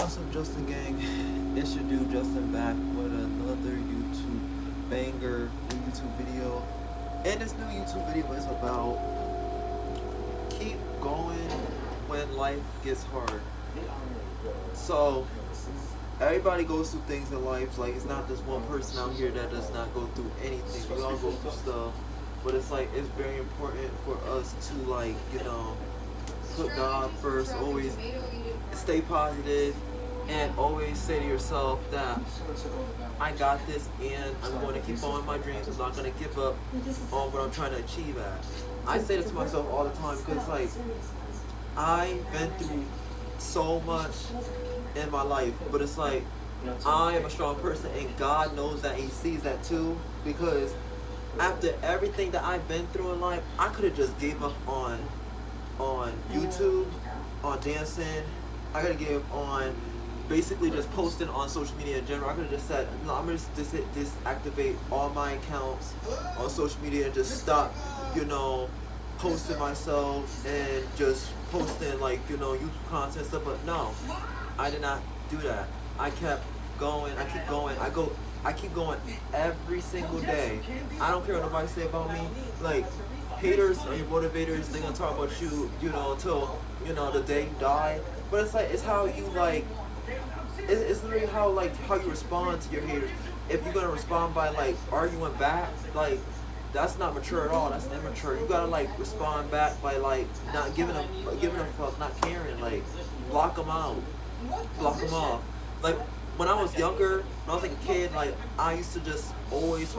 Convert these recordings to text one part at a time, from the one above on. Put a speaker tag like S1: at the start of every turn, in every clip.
S1: What's up, Justin Gang? It's your dude Justin back with another YouTube banger, new YouTube video. And this new YouTube video is about keep going when life gets hard. So everybody goes through things in life. Like, it's not just one person out here that does not go through anything. We all go through stuff, but it's like it's very important for us to, like, put God first. Always stay positive and always say to yourself that I got this and I'm going to keep following my dreams. I'm not going to give up on what I'm trying to achieve at. I say that to myself all the time because, like, I've been through so much in my life, but it's like I am a strong person and God knows that, and He sees that too, because after everything that I've been through in life, I could have just gave up on YouTube, on dancing. I could have gave up on basically just posting on social media in general. I could have just said, no, I'm going to disactivate all my accounts on social media and just stop, posting myself and just posting, like, YouTube content and stuff. But no, I did not do that. I kept going. I keep going. I keep going every single day. I don't care what nobody say about me. Like, haters are your motivators. They're gonna talk about you, until the day you die. But it's like, it's how you, like, it's literally how you respond to your haters. If you're gonna respond by, like, arguing back, like, that's not mature at all. That's immature. You gotta, like, respond back by, like, not giving a fuck, not caring. Like, block them out, block them off. Like, when I was younger, when I was like a kid, like, I used to just always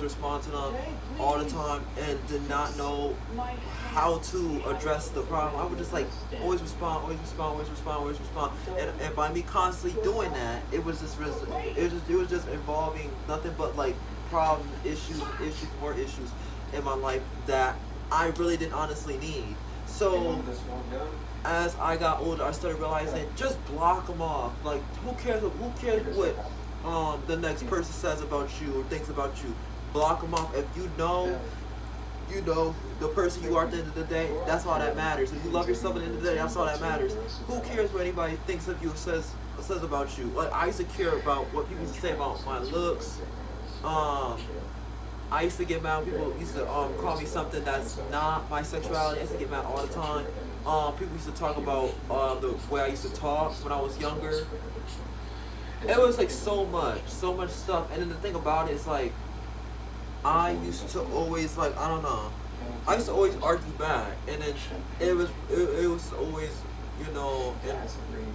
S1: respond to them all the time and did not know how to address the problem. I would just, like, always respond. And by me constantly doing that, it was just involving nothing but, like, problem, more issues in my life that I really didn't honestly need. So as I got older, I started realizing, just block them off. Like, who cares what the next person says about you or thinks about you? Block them off. If you know the person you are at the end of the day, that's all that matters. If you love yourself at the end of the day, that's all that matters. Who cares what anybody thinks of you or says about you? Like, I used to care about what people used to say about my looks. I used to get mad when people used to call me something that's not my sexuality. I used to get mad all the time. People used to talk about the way I used to talk when I was younger. It was, like, so much stuff. And then the thing about it is, like, I used to always, like, I don't know, I used to always argue back, and then it was always,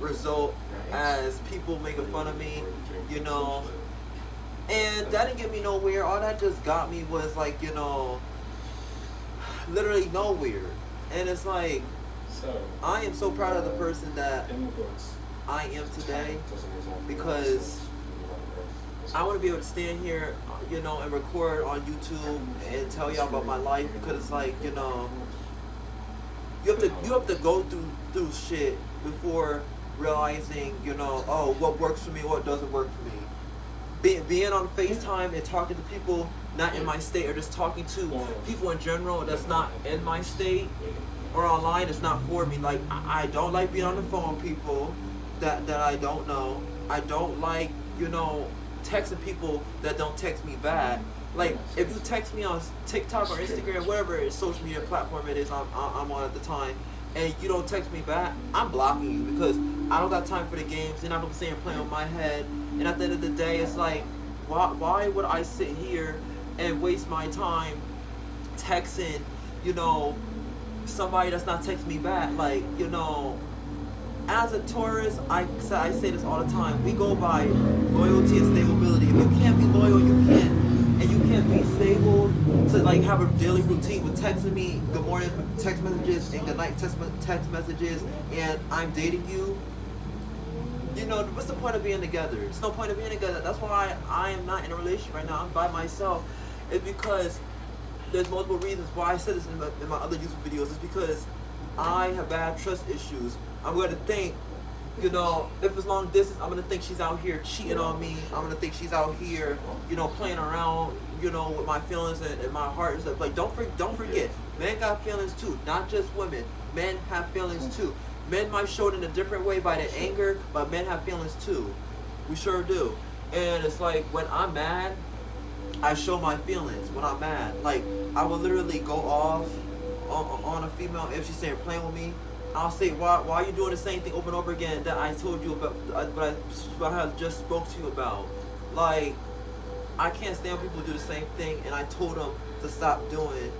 S1: result as people making fun of me, and that didn't get me nowhere. All that just got me was, like, literally nowhere. And it's like, I am so proud of the person that I am today, because I want to be able to stand here, and record on YouTube and tell y'all about my life, because it's like, you have to go through shit before realizing, oh, what works for me, what doesn't work for me. Being on FaceTime and talking to people not in my state, or just talking to people in general that's not in my state or online, is not for me. Like, I don't like being on the phone with people that I don't know. I don't like, texting people that don't text me back. Like, if you text me on TikTok or Instagram, whatever social media platform it is I'm on at the time, and you don't text me back, I'm blocking you, because I don't got time for the games. And I'm saying, playing with my head. And at the end of the day, it's like, why would I sit here and waste my time texting, somebody that's not texting me back? Like, as a tourist, I say this all the time, we go by loyalty and stability. If you can't be loyal, and you can't be stable to, like, have a daily routine with texting me good morning text messages and good night text messages, and I'm dating you, what's the point of being together? There's no point of being together. That's why I am not in a relationship right now. I'm by myself. It's because there's multiple reasons why I said this in my other YouTube videos. It's because I have bad trust issues. I'm going to think, if it's long distance, I'm going to think she's out here cheating on me. I'm going to think she's out here, playing around, with my feelings and my heart and stuff. Like, don't forget, men got feelings too, not just women. Men have feelings too. Men might show it in a different way by their anger, but men have feelings too. We sure do. And it's like when I'm mad, I show my feelings when I'm mad. Like I will literally go off on a female if she's saying playing with me. I'll say, why are you doing the same thing over and over again that I told you about, what I just spoke to you about? Like, I can't stand people who do the same thing, and I told them to stop doing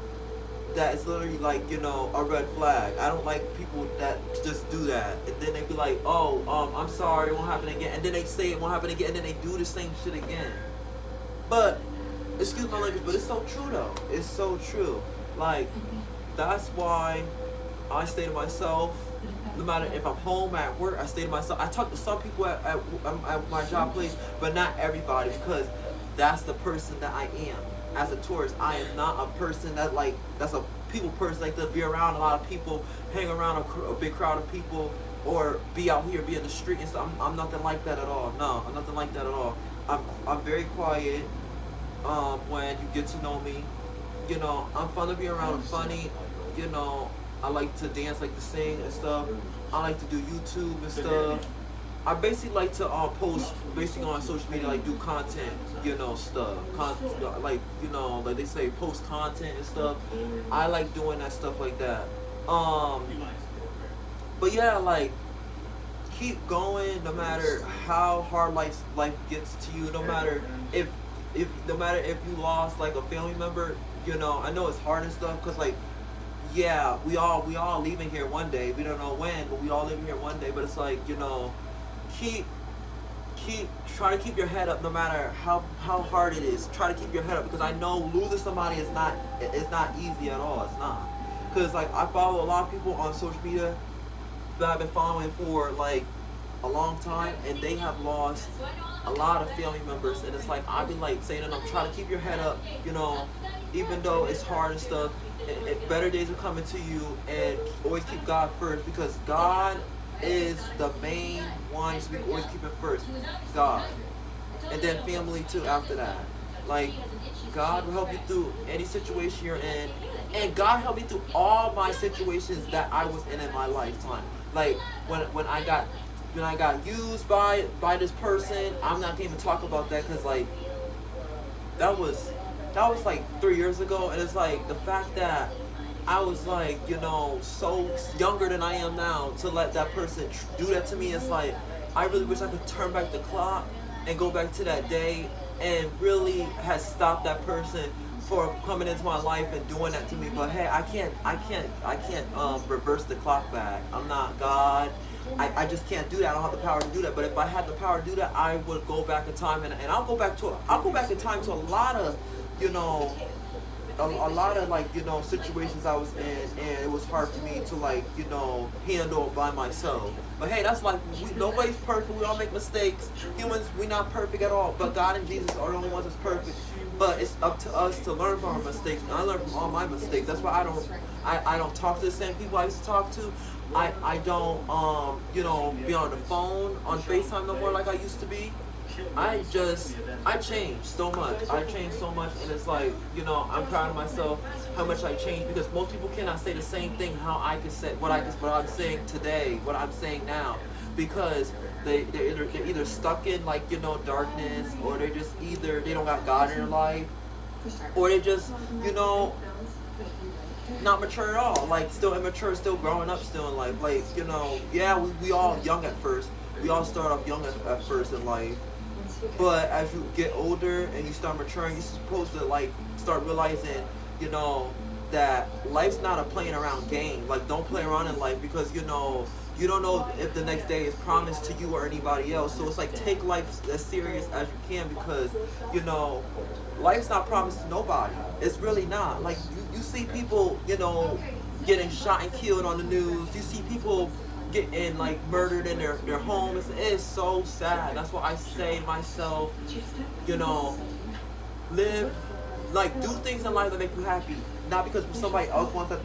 S1: that. It's literally like, a red flag. I don't like people that just do that. And then they be like, oh, I'm sorry, it won't happen again. And then they say it won't happen again, and then they do the same shit again. But, excuse my language, but it's so true though. It's so true. Like, that's why I stay to myself. No matter if I'm home, at work, I stay to myself. I talk to some people at my job place, but not everybody, because that's the person that I am. As a tourist, I am not a person that's a people person, like to be around a lot of people, hang around a big crowd of people, or be out here, be in the street and stuff. I'm nothing like that at all. No, I'm nothing like that at all. I'm very quiet. When you get to know me, I'm fun to be around. I'm funny. I like to dance, like to sing and stuff. I like to do YouTube and stuff. I basically like to post basically on social media, like do content, stuff. Like they say, post content and stuff. I like doing that stuff like that. But yeah, like keep going no matter how hard life gets to you. No matter if you lost like a family member, I know it's hard and stuff, cause like. Yeah, we all leaving here one day. We don't know when, but we all leaving here one day. But it's like, try to keep your head up no matter how hard it is. Try to keep your head up, because I know losing somebody is not easy at all. It's not. Because like I follow a lot of people on social media that I've been following for like a long time, and they have lost a lot of family members, and it's like I've been like saying to them, try to keep your head up, even though it's hard and stuff. Better days are coming to you, and always keep God first, because God is the main one, so we always keep it first. God. And then family too after that. Like, God will help you through any situation you're in, and God helped me through all my situations that I was in my lifetime. Like when I got used by this person, I'm not gonna even talk about that, because like that was like 3 years ago, and it's like the fact that I was like, so younger than I am now, to let that person do that to me. It's like I really wish I could turn back the clock and go back to that day and really have stopped that person for coming into my life and doing that to me. But hey, I can't reverse the clock back. I'm not God. I just can't do that. I don't have the power to do that. But if I had the power to do that, I would go back in time, and I'll go back in time to a lot of a lot of like situations I was in, and it was hard for me to like handle it by myself. But hey, that's like nobody's perfect. We all make mistakes. Humans, we're not perfect at all. But God and Jesus are the only ones that's perfect. But it's up to us to learn from our mistakes. And I learned from all my mistakes. That's why I don't talk to the same people I used to talk to. I don't be on the phone on FaceTime no more like I used to be. I changed so much. I changed so much, and it's like, I'm proud of myself how much I changed, because most people cannot say the same thing how I can say what I'm saying today, what I'm saying now, because they're either stuck in like darkness, or they don't got God in their life, or they just not mature at all, like still immature, still growing up still in life. Like yeah, we all young at first. We all start off young at first in life. But as you get older and you start maturing, you're supposed to like start realizing, that life's not a playing around game. Like, don't play around in life, because you don't know if the next day is promised to you or anybody else. So it's like, take life as serious as you can, because life's not promised to nobody. It's really not. Like you see people getting shot and killed on the news. You see people getting like murdered in their homes. It's so sad. That's why I say to myself, live, like, do things in life that make you happy. Not because somebody else wants that.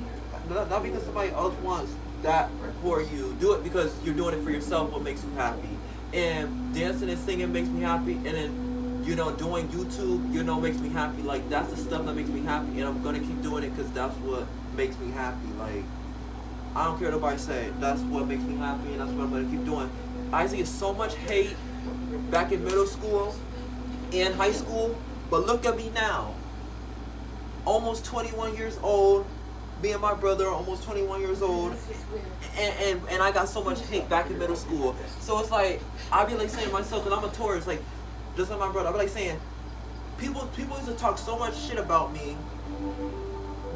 S1: Not because somebody else wants that for you. Do it because you're doing it for yourself. What makes you happy? And dancing and singing makes me happy. And then doing YouTube makes me happy. Like, that's the stuff that makes me happy. And I'm gonna keep doing it because that's what makes me happy. Like, I don't care what nobody say. That's what makes me happy, and that's what I'm gonna keep doing. I used to get so much hate back in middle school and high school, but look at me now. Almost 21 years old. Me and my brother are almost 21 years old, and I got so much hate back in middle school. So it's like I be like saying to myself, because I'm a Taurus, like just like my brother, I be like saying, people used to talk so much shit about me,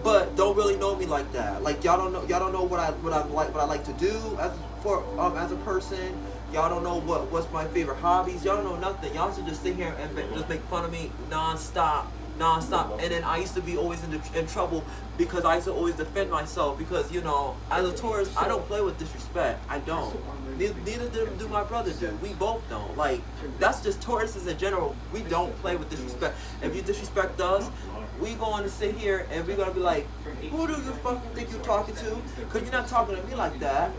S1: but don't really know me like that. Like y'all don't know what I like to do as a person. Y'all don't know what's my favorite hobbies. Y'all don't know nothing. Y'all should just sit here and just make fun of me nonstop. And then I used to be always in trouble because I used to always defend myself because, you know, as a Taurus, I don't play with disrespect. I don't. Neither do my brother do. We both don't. Like, that's just Tauruses in general. We don't play with disrespect. If you disrespect us, we going to sit here and we're going to be like, who do you fucking think you're talking to? Because you're not talking to me like that.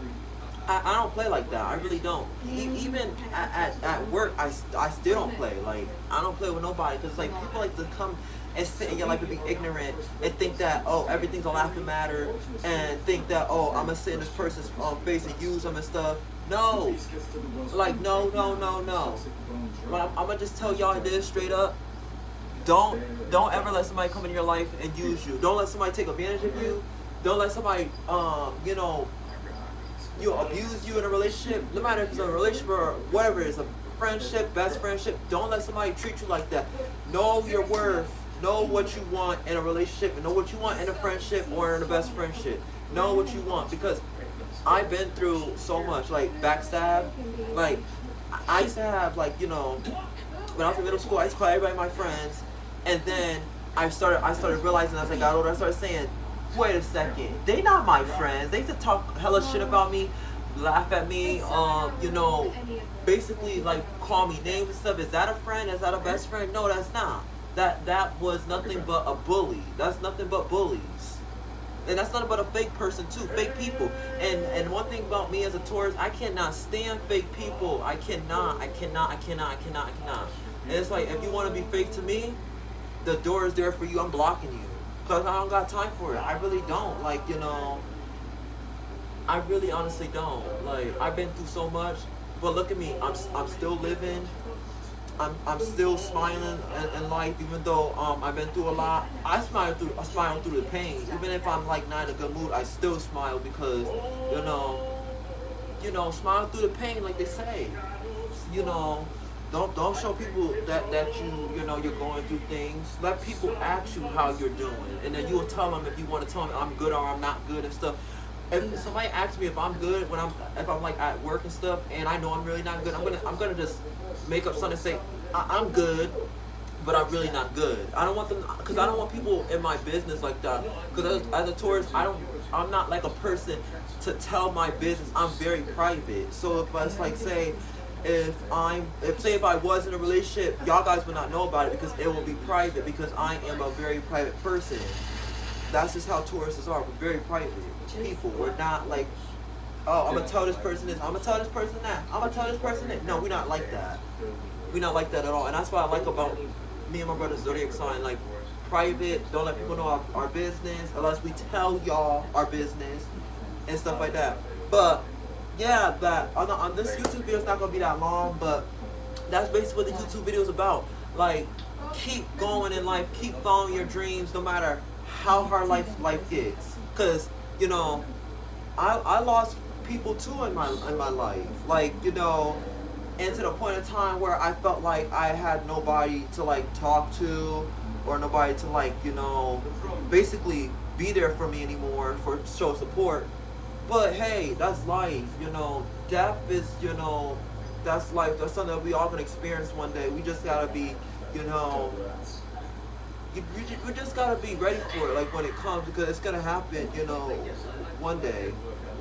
S1: I don't play like that. I really don't. Even at work, I still don't play. Like, I don't play with nobody because, like, people like to come and sit in your life and be ignorant and think that, oh, everything's a laughing matter and think that, oh, I'm going to sit in this person's face and use them and stuff. No. Like, no. But I'm going to just tell y'all this straight up. Don't ever let somebody come into your life and use you. Don't let somebody take advantage of you. Don't let somebody, you abuse you in a relationship, no matter if it's a relationship or whatever it is, a friendship, best friendship, don't let somebody treat you like that. Know your worth. Know what you want in a relationship and know what you want in a friendship or in a best friendship. Know what you want because I've been through so much, like backstab. Like, I used to have, like, you know, when I was in middle school, I used to call everybody my friends, and then I started realizing as I got older, I started saying, wait a second, they not my friends. They used to talk hella shit about me, laugh at me, you know, basically like call me names and stuff. Is that a friend? Is that a best friend? No, that's not. That was nothing but a bully. That's nothing but bullies. And that's nothing but a fake person too, fake people. And one thing about me as a Taurus, I cannot stand fake people. I cannot. And it's like, if you want to be fake to me, the door is there for you. I'm blocking you. Because I don't got time for it. I really don't. Like, you know, I really honestly don't. Like, I've been through so much. But look at me. I'm still living. I'm still smiling in life, even though I've been through a lot. I smile through the pain. Even if I'm like not in a good mood, I still smile because, you know, smile through the pain, like they say. You know, don't show people that you know you're going through things. Let people ask you how you're doing, and then you will tell them if you want to tell them I'm good or I'm not good and stuff. If somebody asks me if I'm good if I'm like at work and stuff, and I know I'm really not good, I'm gonna just make up something and say I'm good, but I'm really not good. I don't want them, because I don't want people in my business like that. Because as a Taurus, I'm not like a person to tell my business. I'm very private. So if I like say. If I was in a relationship, y'all guys would not know about it because it will be private because I am a very private person. That's just how Tauruses are. We're very private people. We're not like, oh, I'm going to tell this person this, I'm going to tell this person that, I'm going to tell this person that. No, we're not like that. We're not like that at all. And that's what I like about me and my brother's zodiac sign. Like, private, don't let people know our business unless we tell y'all our business and stuff like that. But yeah, that on this YouTube video, it's not gonna be that long, but that's basically what the YouTube video is about. Like, keep going in life, keep following your dreams, no matter how hard life gets. Cause you know, I lost people too in my life. Like, you know, and to the point of time where I felt like I had nobody to like talk to, or nobody to like, you know, basically be there for me anymore for show support. But hey, that's life, you know. Death is, you know, that's life. That's something that we all can experience one day. We just gotta be, you know, we just gotta be ready for it, like when it comes, because it's gonna happen, you know, one day.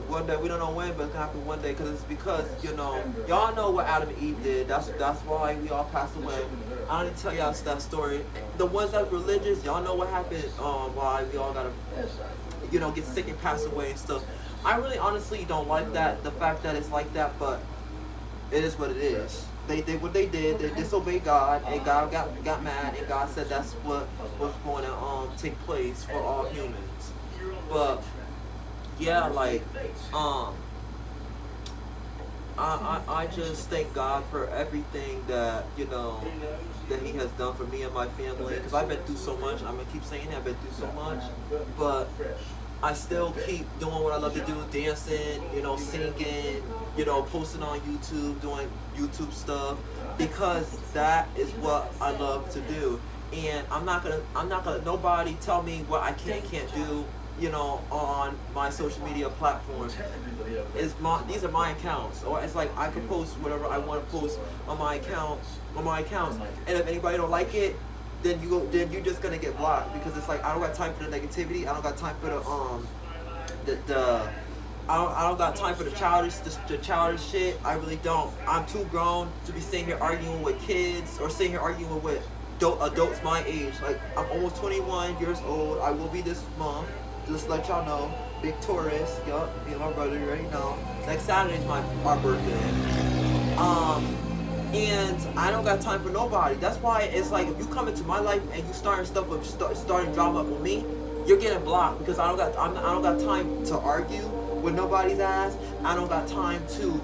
S1: One day, we don't know when, but it's gonna happen one day, because, you know, y'all know what Adam and Eve did. That's why we all passed away. I don't need to tell y'all that story. The ones that's religious, y'all know what happened, why we all gotta, you know, get sick and pass away and stuff. I really honestly don't like that, the fact that it's like that, but it is what it is. They did what they did. They disobeyed God, and God got mad, and God said that's what was going to take place for all humans. But yeah, like, um, I just thank God for everything that, that He has done for me and my family. Because I've been through so much. I'm going to keep saying that. I've been through so much. But I still keep doing what I love to do, dancing, singing, posting on YouTube, doing YouTube stuff, because that is what I love to do. And I'm not gonna nobody tell me what I can't do, on my social media platforms. These are my accounts, or it's like I can post whatever I want to post on my accounts, and if anybody don't like it, then you're just gonna get blocked, because it's like I don't got time for the negativity. I don't got time for the I don't got time for the childish shit. I really don't. I'm too grown to be sitting here arguing with kids, or sitting here arguing with adults my age. Like, I'm almost 21 years old. I will be this month. Just let y'all know. Big Taurus. Yup, me and my brother, you already know. Next Saturday's our birthday. And I don't got time for nobody. That's why it's like, if you come into my life and you starting drama with me, you're getting blocked, because I don't got time to argue with nobody's ass. I don't got time to,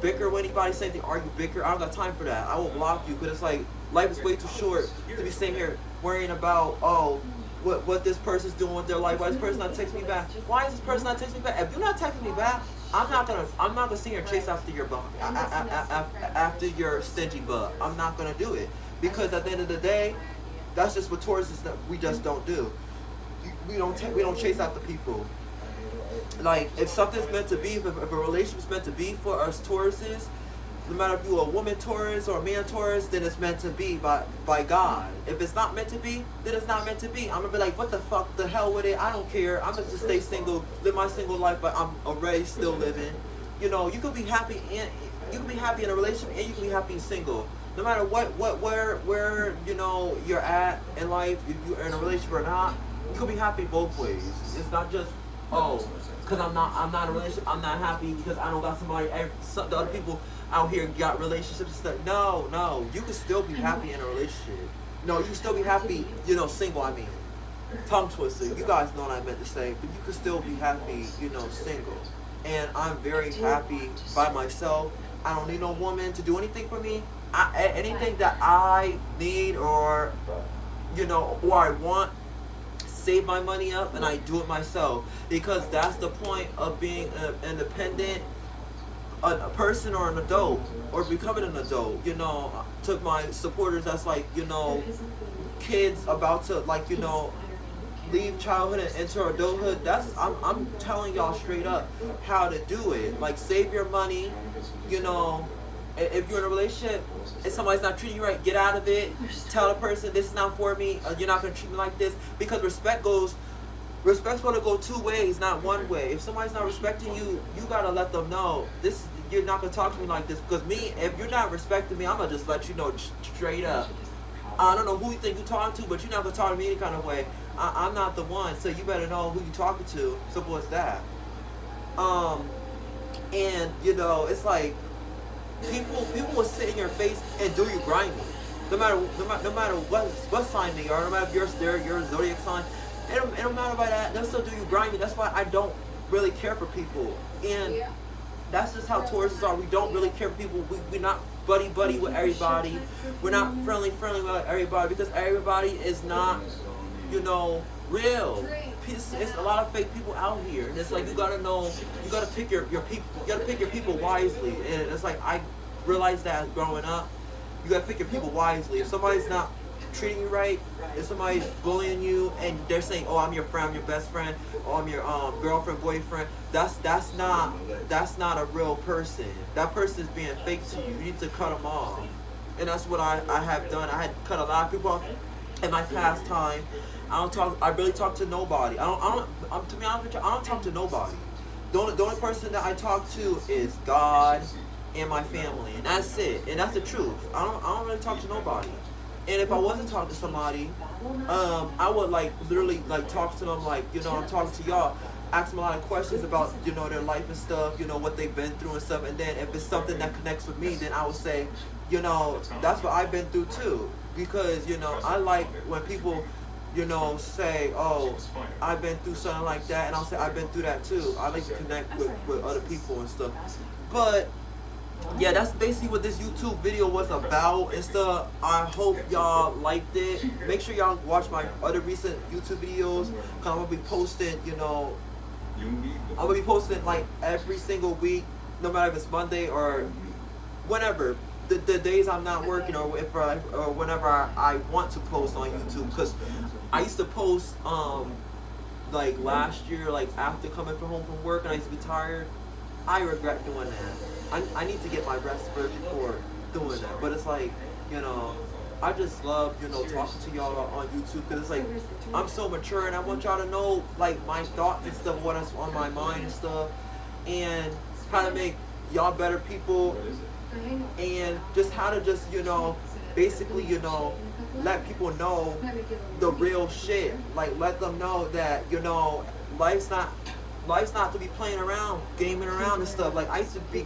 S1: bicker with anybody, say they argue, bicker. I don't got time for that. I will block you, because it's like, life is way too short to be sitting here worrying about, what this person's doing with their life. Why this person not texting me back? Why is this person not texting me back? If you're not texting me back, I'm not gonna sit here and chase after your buck, after your stingy butt. I'm not gonna do it, because at the end of the day, that's just what Tauruses that we just don't do. We don't chase after people. Like, if something's meant to be, if a relationship's meant to be for us Tauruses, no matter if you're a woman Taurus or a man Taurus, then it's meant to be by God. If it's not meant to be, then it's not meant to be. I'm gonna be like, what the fuck, the hell with it? I don't care. I'm gonna just stay single, live my single life, but I'm already still living. You could be happy in a relationship, and you can be happy single. No matter where you're at in life, if you're in a relationship or not, you could be happy both ways. It's not just, because I'm not in a relationship, I'm not happy because I don't got somebody. The other people out here got relationships and stuff. No, you can still be happy in a relationship. No, you can still be happy, single. I mean, tongue twister. You guys know what I meant to say, but you can still be happy, single. And I'm very happy by myself. I don't need no woman to do anything for me. Anything that I need, or or I want, save my money up and I do it myself, because that's the point of being an independent a person, or an adult, or becoming an adult. To my supporters that's like, kids about to, like, leave childhood and enter adulthood. I'm telling y'all straight up how to do it. Like, save your money. If you're in a relationship and somebody's not treating you right, get out of it. Tell the person, this is not for me. You're not gonna treat me like this, because respect's gonna go two ways, not one way. If somebody's not respecting you, you gotta let them know you're not gonna talk to me like this. Because if you're not respecting me, I'm gonna just let you know straight up. I don't know who you think you're talking to, but you're not gonna talk to me any kind of way. I'm not the one, so you better know who you're talking to. Simple as that. And it's like, people will sit in your face and do you grimy. No matter what sign they are, no matter if you're a zodiac sign, it don't matter about that. They'll still do you grimy. That's why I don't really care for people. And that's just how Tauruses are. We don't really care for people. We're not buddy with everybody. We're not friendly with everybody, because everybody is not, real. It's a lot of fake people out here, and it's like, you gotta pick your people. You gotta pick your people wisely. And it's like, I realized that growing up, you gotta pick your people wisely. If somebody's not treating you right, if somebody's bullying you and they're saying, "Oh, I'm your friend, I'm your best friend, oh, I'm your girlfriend, boyfriend," that's not a real person. That person is being fake to you. You need to cut them off, and that's what I have done. I had cut a lot of people off in my past time. I really talk to nobody. To be honest with you, I don't talk to nobody. The only person that I talk to is God and my family, and that's it. And that's the truth. I don't really talk to nobody. And if I wasn't talking to somebody, I would literally talk to them like, I'm talking to y'all, ask them a lot of questions about, their life and stuff, what they've been through and stuff. And then if it's something that connects with me, then I would say, that's what I've been through too. Because, I like when people you know, say, oh, I've been through something like that, and I'll say I've been through that too. I like to connect with other people and stuff. But yeah, that's basically what this YouTube video was about and stuff. I hope y'all liked it. Make sure y'all watch my other recent YouTube videos. Cause I'm gonna be posting, you know, I'm gonna be posting like every single week, no matter if it's Monday or whenever. The days I'm not working, or if or whenever I want to post on YouTube. Cause I used to post like last year, like after coming from home from work, and I used to be tired. I regret doing that. I need to get my rest first before doing that. But it's like, you know, I just love, you know, talking to y'all on YouTube, because it's like, I'm so mature and I want y'all to know, like, my thoughts and stuff, what's on my mind and stuff, and how to make y'all better people, and just how to just, you know, basically, you know, let people know the real shit. Like, let them know that, you know, life's not to be playing around, gaming around and stuff. Like, I used to be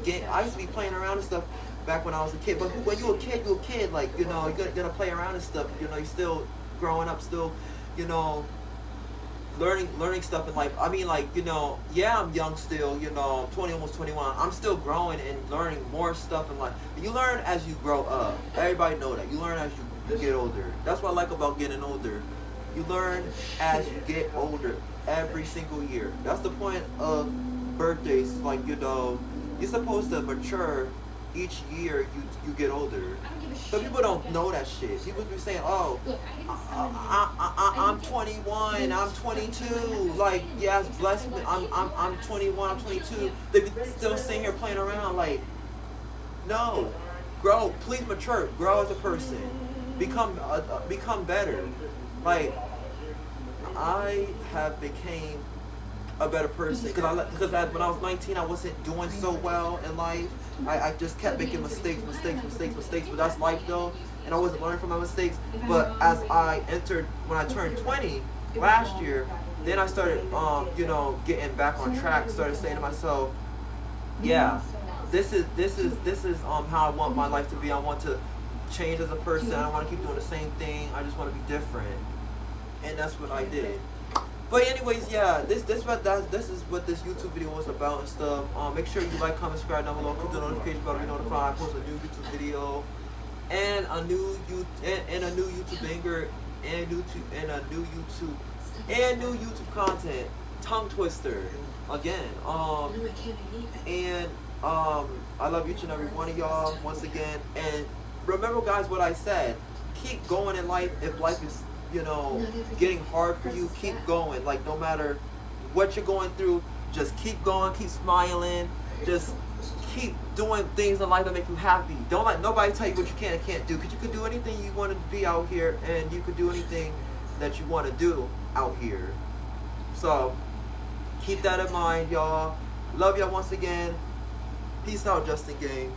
S1: playing around and stuff back when I was a kid. But when you're a kid. Like, you know, you're gonna play around and stuff. You know, you're still growing up, still, you know, learning stuff in life. I mean, like, you know, yeah, I'm young still. You know, 20, almost 21. I'm still growing and learning more stuff in life. You learn as you grow up. Everybody know that. You learn as you get older. That's what I like about getting older. You learn as you get older. Every single year. That's the point of birthdays. Like, you know, you're supposed to mature each year you get older. So people don't know that shit. People be saying, oh, I'm 21, I'm 22. Like, yes, bless me. I'm 21, I'm 22. They be still sitting here playing around. Like, no, grow. Please mature. Grow as a person. Become better. Like, I have became a better person because when I was 19, I wasn't doing so well in life. I just kept making mistakes. But that's life though, and I wasn't learning from my mistakes. But as when I turned 20 last year, then I started, you know, getting back on track. Started saying to myself, yeah, this is how I want my life to be. I want to change as a person. I don't want to keep doing the same thing. I just want to be different. And that's what I did. But anyways, yeah, this is what this YouTube video was about and stuff. Make sure you like, comment, subscribe down below, click the notification bell to be notified. I post a new YouTube video and a new YouTube banger and new YouTube content. Tongue twister again. And I love each and every one of y'all once again. And remember, guys, what I said. Keep going in life. If life is, you know, getting hard for you, keep going. Like, no matter what you're going through, just keep going, keep smiling, just keep doing things in life that make you happy. Don't let nobody tell you what you can and can't do, because you can do anything you want to be out here, and you can do anything that you want to do out here. So keep that in mind, y'all. Love y'all once again. Peace out, Justin Gang.